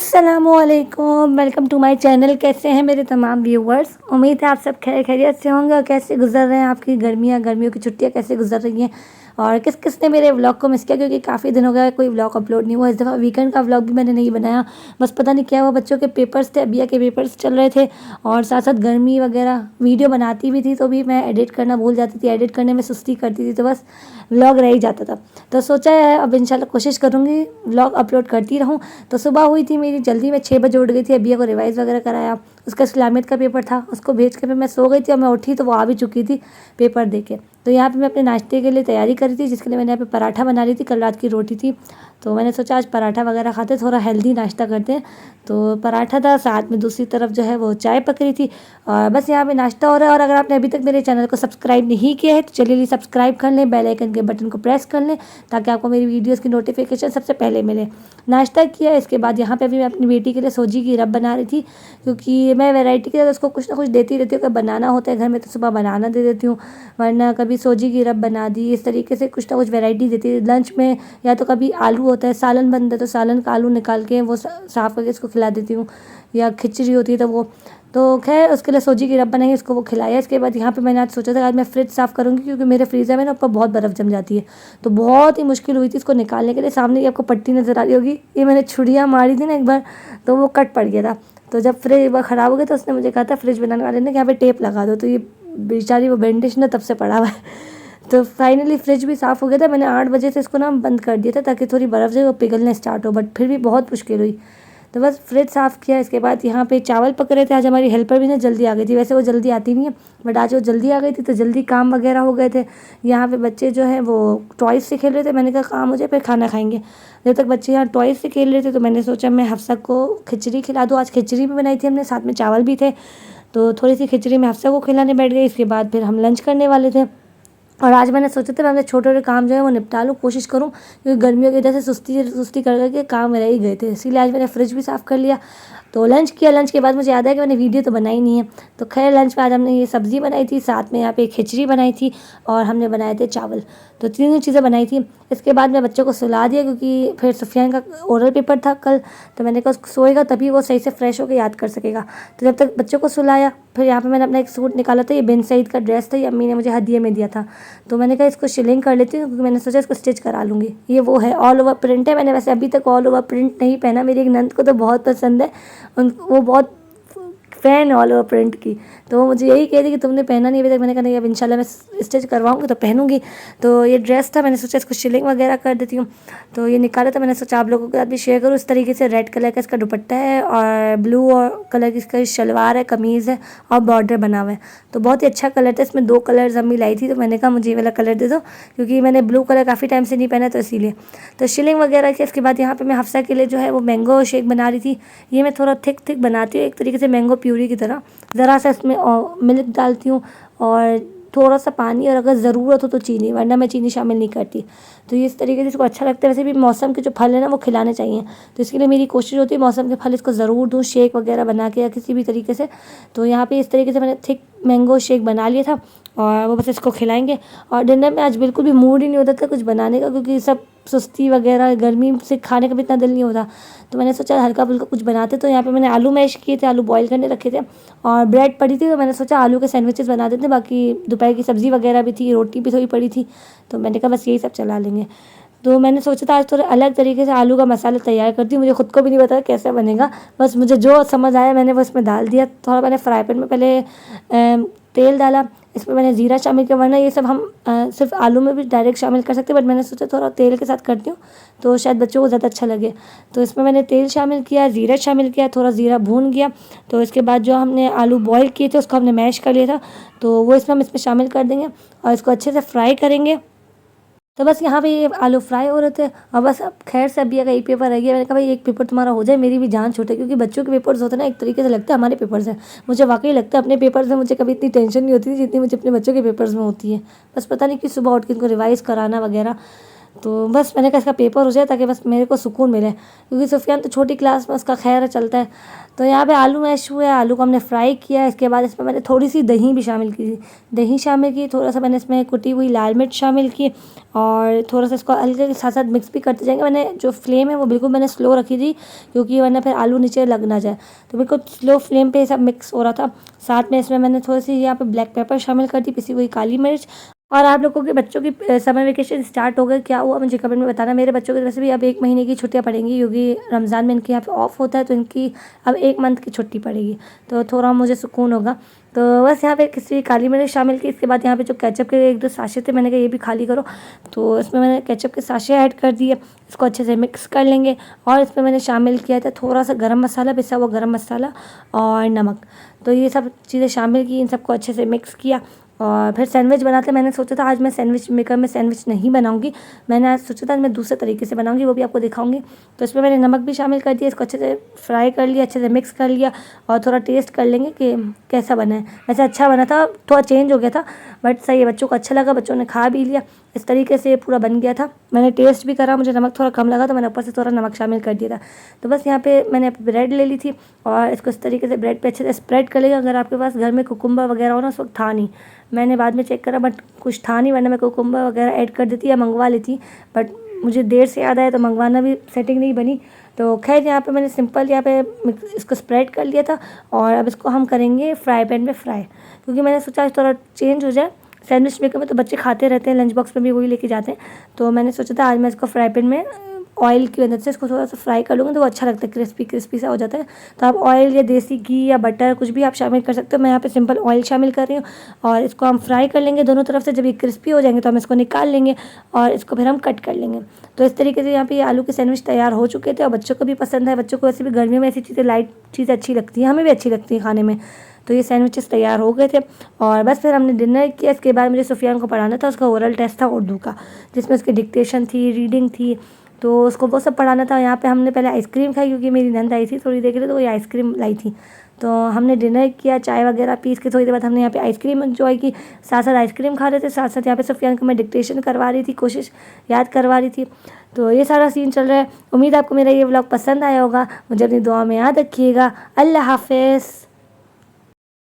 अस्सलामुअलैकुम, welcome to my channel. कैसे हैं मेरे तमाम व्यूवर्स? उम्मीद है आप सब खैरियत से होंगे। और कैसे गुजर रहे हैं आपकी गर्मियों की छुट्टियां कैसे गुजर रही हैं? और किस किस ने मेरे व्लॉग को मिस किया, क्योंकि काफ़ी दिन हो गया कोई व्लॉग अपलोड नहीं हुआ। इस दफ़ा वीकेंड का व्लॉग भी मैंने नहीं बनाया, बस पता नहीं क्या हुआ, बच्चों के पेपर्स थे, अबिया के पेपर्स चल रहे थे और साथ साथ गर्मी वगैरह। वीडियो बनाती भी थी तो भी मैं एडिट करना भूल जाती थी, एडिट करने में सुस्ती करती थी, तो बस व्लॉग रह ही जाता था। तो सोचा है अब इंशाल्लाह कोशिश करूँगी व्लॉग अपलोड करती रहूँ। तो सुबह हुई थी मेरी जल्दी, मैं 6 बजे उठ गई थी, अबिया को रिवाइज़ वगैरह कराया, उसका इस्लामियत का पेपर था, उसको भेज के फिर मैं सो गई थी और मैं उठी तो वो आ भी चुकी थी पेपर दे के। तो यहाँ पे मैं अपने नाश्ते के लिए तैयारी कर रही थी, जिसके लिए मैंने यहाँ पे पराठा बना रही थी, कल रात की रोटी थी, तो मैंने सोचा आज पराठा वगैरह खाते, थोड़ा हेल्दी नाश्ता करते हैं। तो पराठा था, साथ में दूसरी तरफ जो है वो चाय पक रही थी और बस यहाँ पे नाश्ता हो रहा है। और अगर आपने अभी तक मेरे चैनल को सब्सक्राइब नहीं किया है तो चलिए सब्सक्राइब कर लें, बेल आइकन के बटन को प्रेस कर लें ताकि आपको मेरी वीडियोज़ की नोटिफिकेशन सबसे पहले मिले। नाश्ता किया, इसके बाद यहाँ पे भी मैं अपनी बेटी के लिए सोजी की रब बना रही थी, क्योंकि मैं वैरायटी के साथ उसको कुछ ना कुछ देती रहती हूँ। अगर बनाना होता है घर में तो सुबह बनाना दे देती हूँ, वरना कभी सोजी की रब बना दी, इस तरीके से कुछ ना कुछ वैरायटी देती है लंच में। या तो कभी आलू होता है, सालन बनता है तो सालन का आलू निकाल के वो साफ़ करके इसको खिला देती हूँ, या खिचड़ी होती है तो वो, तो खैर उसके लिए सोजी की रब बनाई, उसको वो खिलाया। इसके बाद यहाँ पे मैंने आज सोचा था आज मैं फ्रिज साफ़ करूँगी, क्योंकि मेरे फ्रीज़र में ना ऊपर बहुत बर्फ़ जम जाती है, तो बहुत ही मुश्किल हुई थी इसको निकालने के लिए। सामने ये आपको पट्टी नज़र आ रही होगी, ये मैंने छुड़ियाँ मारी थी ना एक बार, तो वो कट पड़ गया था। तो जब फ्रिज एक बार ख़राब हो गया तो उसने मुझे कहा था फ्रिज बनाने वाले ने कि यहाँ पे टेप लगा दो, तो ये बेचारी वो बैंडेज ना तब से पड़ा हुआ है। तो फाइनली फ्रिज भी साफ़ हो गया था। मैंने 8 बजे से इसको ना बंद कर दिया था ताकि थोड़ी बर्फ़ जो है वो पिघलने स्टार्ट हो, बट फिर भी बहुत मुश्किल हुई। तो बस फ्रिज साफ़ किया। इसके बाद यहाँ पे चावल पक रहे थे, आज हमारी हेल्पर भी ना जल्दी आ गई थी, वैसे वो जल्दी आती नहीं है बट आज वो जल्दी आ गई थी तो जल्दी काम वगैरह हो गए थे। यहाँ पे बच्चे जो हैं वो टॉयज़ से खेल रहे थे, मैंने कहा काम हो जाए फिर खाना खाएंगे। जब तक बच्चे यहाँ टॉयज़ से खेल रहे थे तो मैंने सोचा मैं हफ्सा को खिचड़ी खिला दूँ। आज खिचड़ी भी बनाई थी हमने, साथ में चावल भी थे, तो थोड़ी सी खिचड़ी में हफ्सा को खिलाने बैठ गई। इसके बाद फिर हम लंच करने वाले थे और आज मैंने सोचा था मैं अपने छोटे छोटे काम जो है वो निपटा लूँ, कोशिश करूँ, क्योंकि गर्मियों की वजह से सुस्ती सुस्ती कर करके काम रह ही गए थे। इसीलिए आज मैंने फ्रिज भी साफ़ कर लिया। तो लंच किया, लंच के बाद मुझे याद है कि मैंने वीडियो तो बनाई नहीं है, तो खैर लंच में आज हमने ये सब्ज़ी बनाई थी, साथ में यहाँ पे खिचड़ी बनाई थी और हमने बनाए थे चावल, तो तीनों चीज़ें बनाई थी। इसके बाद मैं बच्चों को सुला दिया, क्योंकि फिर सुफियान का ओरल पेपर था कल, तो मैंने कहा उसको सोएगा तभी वो सही से फ्रेश होकर याद कर सकेगा। तो जब तक बच्चों को सुलाया, फिर यहाँ पे मैंने अपना एक सूट निकाला था, ये बिन सईद का ड्रेस था, ये अम्मी ने मुझे हदिये में दिया था, तो मैंने कहा इसको शिलिंग कर लेती हूँ, क्योंकि मैंने सोचा इसको स्टिच करा लूँगी। ये वो है ऑल ओवर प्रिंट है, मैंने वैसे अभी तक ऑल ओवर प्रिंट नहीं पहना, मेरी एक नंद को तो बहुत पसंद है, वो बहुत फ़ैन ऑल ओवर प्रिंट की, तो वो मुझे यही कह रही कि तुमने पहना नहीं अभी तक। मैंने कहा नहीं, अब इंशाल्लाह मैं स्टिच करवाऊँगी तो पहनूंगी। तो ये ड्रेस था, मैंने सोचा इसको शिलिंग वगैरह कर देती हूँ, तो ये निकाला था। मैंने सोचा आप लोगों के साथ भी शेयर करूँ। इस तरीके से रेड कलर का इसका दुपट्टा है और ब्लू और कलर की इसका शलवार है, कमीज़ है और बॉर्डर बना हुआ है, तो बहुत ही अच्छा कलर था। इसमें 2 कलर्स अम्मी लाई थी, तो मैंने कहा मुझे ये वाला कलर दे दो, क्योंकि मैंने ब्लू कलर काफ़ी टाइम से नहीं पहना, तो इसीलिए। तो शिलिंग वगैरह की इसके बाद यहाँ पर मैं हफ्सा के लिए जो है वो मैंगो शेक बना रही थी। ये मैं थोड़ा थिक बनाती हूँ, एक तरीके से मैंगो प्यूरी की तरह, ज़रा सा इसमें मिल्क डालती हूँ और थोड़ा सा पानी, और अगर ज़रूरत हो तो चीनी, वरना मैं चीनी शामिल नहीं करती। तो ये इस तरीके से इसको अच्छा लगता है। वैसे भी मौसम के जो फल है ना वो खिलाने चाहिए, तो इसके लिए मेरी कोशिश होती है मौसम के फल इसको ज़रूर दूँ शेक वगैरह बना के या किसी भी तरीके से। तो यहाँ पे इस तरीके से मैंने थिक मैंगो शेक बना लिया था और वो बस इसको खिलाएंगे। और डिनर में आज बिल्कुल भी मूड ही नहीं होता था कुछ बनाने का, क्योंकि सब सुस्ती वगैरह, गर्मी से खाने का भी इतना दिल नहीं होता, तो मैंने सोचा हल्का फुल्का कुछ बनाते। तो यहाँ पे मैंने आलू मैश किए थे, आलू बॉईल करने रखे थे और ब्रेड पड़ी थी, तो मैंने सोचा आलू के सैंडविचेस बना देते। बाकी दोपहर की सब्ज़ी वगैरह भी थी, रोटी भी थोड़ी पड़ी थी, तो मैंने कहा बस यही सब चला लेंगे। तो मैंने सोचा था आज थोड़ा अलग तरीके से आलू का मसाला तैयार करती हूँ, मुझे खुद को भी नहीं पता कैसे बनेगा, बस मुझे जो समझ आया मैंने वो इसमें डाल दिया। थोड़ा मैंने फ्राई पैन में पहले तेल डाला, इसमें मैंने ज़ीरा शामिल किया, वरना ये सब हम सिर्फ आलू में भी डायरेक्ट शामिल कर सकते हैं, बट मैंने सोचा थोड़ा तेल के साथ करती हूँ तो शायद बच्चों को ज़्यादा अच्छा लगे। तो इसमें मैंने तेल शामिल किया, ज़ीरा शामिल किया, थोड़ा ज़ीरा भून गया, तो इसके बाद जो हमने आलू बॉईल किए थे उसको हमने मैश कर लिया था, तो वो इसमें हम इसमें शामिल कर देंगे और इसको अच्छे से फ्राई करेंगे। तो बस यहाँ पे ये आलू फ्राई हो रहे थे और बस अब खैर से अभी अगर एक पेपर रह गया, मैंने कहा भाई एक पेपर तुम्हारा हो जाए, मेरी भी जान छूटे, क्योंकि बच्चों के पेपर्स होते हैं ना एक तरीके से लगता है हमारे पेपर्स हैं। मुझे वाकई लगता है अपने पेपर्स में मुझे कभी इतनी टेंशन नहीं होती थी जितनी मुझे अपने बच्चों के पेपर्स में होती है। बस पता नहीं कि सुबह उठ के इनको रिवाइज़ कराना वगैरह, तो बस मैंने कहा इसका पेपर हो जाए ताकि बस मेरे को सुकून मिले, क्योंकि सुफियान तो छोटी क्लास में, उसका खैर चलता है। तो यहाँ पे आलू मैश हुए, आलू को हमने फ्राई किया। इसके बाद इसमें मैंने थोड़ी सी दही भी शामिल की, दही शामिल की, थोड़ा सा मैंने इसमें कुटी हुई लाल मिर्च शामिल की, और थोड़ा सा इसको हल्के के साथ साथ मिक्स भी करते जाएंगे। मैंने जो फ्लेम है वो बिल्कुल मैंने स्लो रखी थी, क्योंकि वरना फिर आलू नीचे लग ना जाए। तो बिल्कुल स्लो फ्लेम पे सब मिक्स हो रहा था। साथ में इसमें मैंने थोड़ी सी यहाँ पे ब्लैक पेपर शामिल कर दी, पिसी हुई काली मिर्च। और आप लोगों के बच्चों की समर वेकेशन स्टार्ट हो गए, क्या हुआ मुझे कमेंट में बताना। मेरे बच्चों की वैसे भी अब 1 महीने की छुट्टियां पड़ेंगी, क्योंकि रमज़ान में इनके यहाँ पे ऑफ होता है, तो इनकी अब 1 मंथ की छुट्टी पड़ेगी, तो थोड़ा मुझे सुकून होगा। तो बस यहाँ पे किसी काली मिर्च शामिल की। इसके बाद यहाँ पे जो केचप के 1-2 साशे थे, मैंने कहा ये भी खाली करो, तो इसमें मैंने केचप के साशे ऐड कर दिए। इसको अच्छे से मिक्स कर लेंगे। और इसमें मैंने शामिल किया था थोड़ा सा गरम मसाला, पिसा हुआ गरम मसाला और नमक। तो ये सब चीज़ें शामिल की, इन सबको अच्छे से मिक्स किया। और फिर सैंडविच बनाते, मैंने सोचा था आज मैं सैंडविच मेकर में सैंडविच नहीं बनाऊंगी, मैंने आज सोचा था मैं दूसरे तरीके से बनाऊंगी, वो भी आपको दिखाऊंगी। तो इसमें मैंने नमक भी शामिल कर दिया, इसको अच्छे से फ्राई कर लिया, अच्छे से मिक्स कर लिया, और थोड़ा टेस्ट कर लेंगे कि कैसा बना है। वैसे अच्छा बना था, थोड़ा चेंज हो गया था, बट सही है, बच्चों को अच्छा लगा, बच्चों ने खा भी लिया। इस तरीके से पूरा बन गया था। मैंने टेस्ट भी करा, मुझे नमक थोड़ा कम लगा, तो मैंने ऊपर से थोड़ा नमक शामिल कर दिया था। तो बस यहाँ पे मैंने ब्रेड ले ली थी, और इसको इस तरीके से ब्रेड पे अच्छे से स्प्रेड कर लेगा। अगर आपके पास घर में कुकुम्बर वगैरह हो ना, उस वक्त था नहीं, मैंने बाद में चेक करा, बट कुछ था नहीं, वरना मैं कुकुम्बर वगैरह ऐड कर देती या मंगवा लेती, बट मुझे देर से याद आया तो मंगवाना भी सेटिंग नहीं बनी। तो खैर यहाँ पे मैंने सिंपल यहाँ पे इसको स्प्रेड कर लिया था। और अब इसको हम करेंगे फ्राई पैन में फ्राई, क्योंकि मैंने सोचा थोड़ा चेंज हो जाए। सैंडविच मेकर में तो बच्चे खाते रहते हैं, लंच बॉक्स में भी वही लेके जाते हैं, तो मैंने सोचा था आज मैं इसको फ्राई पैन में ऑयल की मदद से इसको थोड़ा सा फ्राई कर लूँगी, तो वो अच्छा लगता है, क्रिस्पी क्रिस्पी सा हो जाता है। तो आप ऑयल या देसी घी या बटर कुछ भी आप शामिल कर सकते हो, मैं यहाँ पे सिंपल ऑयल शामिल कर रही हूँ। और इसको हम फ्राई कर लेंगे दोनों तरफ से। जब ये क्रिस्पी हो जाएंगे तो हम इसको निकाल लेंगे, और इसको फिर हम कट कर लेंगे। तो इस तरीके से यहाँ पे आलू के सैंडविच तैयार हो चुके थे, और बच्चों को भी पसंद है। बच्चों को वैसे भी गर्मियों में ऐसी चीज़ें, लाइट चीज़ें अच्छी लगती हैं, हमें भी अच्छी लगती है खाने में। तो ये सैंडविचेस तैयार हो गए थे, और बस फिर हमने डिनर किया। इसके बाद मुझे सुफियान को पढ़ाना था, उसका ओरल टेस्ट था उर्दू का, जिसमें उसकी डिक्टेशन थी, रीडिंग थी, तो उसको वो सब पढ़ाना था। यहाँ पे हमने पहले आइसक्रीम खाई, क्योंकि मेरी नंद आई थी थोड़ी देर के लिए, तो वो आइसक्रीम लाई थी। तो हमने डिनर किया, चाय वगैरह पी के थोड़ी देर बाद हमने यहाँ पे आइसक्रीम एंजॉय की। साथ साथ आइसक्रीम खा रहे थे, साथ साथ यहाँ पे सुफियान को मैं डिक्टेशन करवा रही थी, कोशिश याद करवा रही थी। तो ये सारा सीन चल रहा है। उम्मीद आपको मेरा ये व्लॉग पसंद आया होगा। मुझे अपनी दुआ में याद रखिएगा। अल्लाह हाफिज़।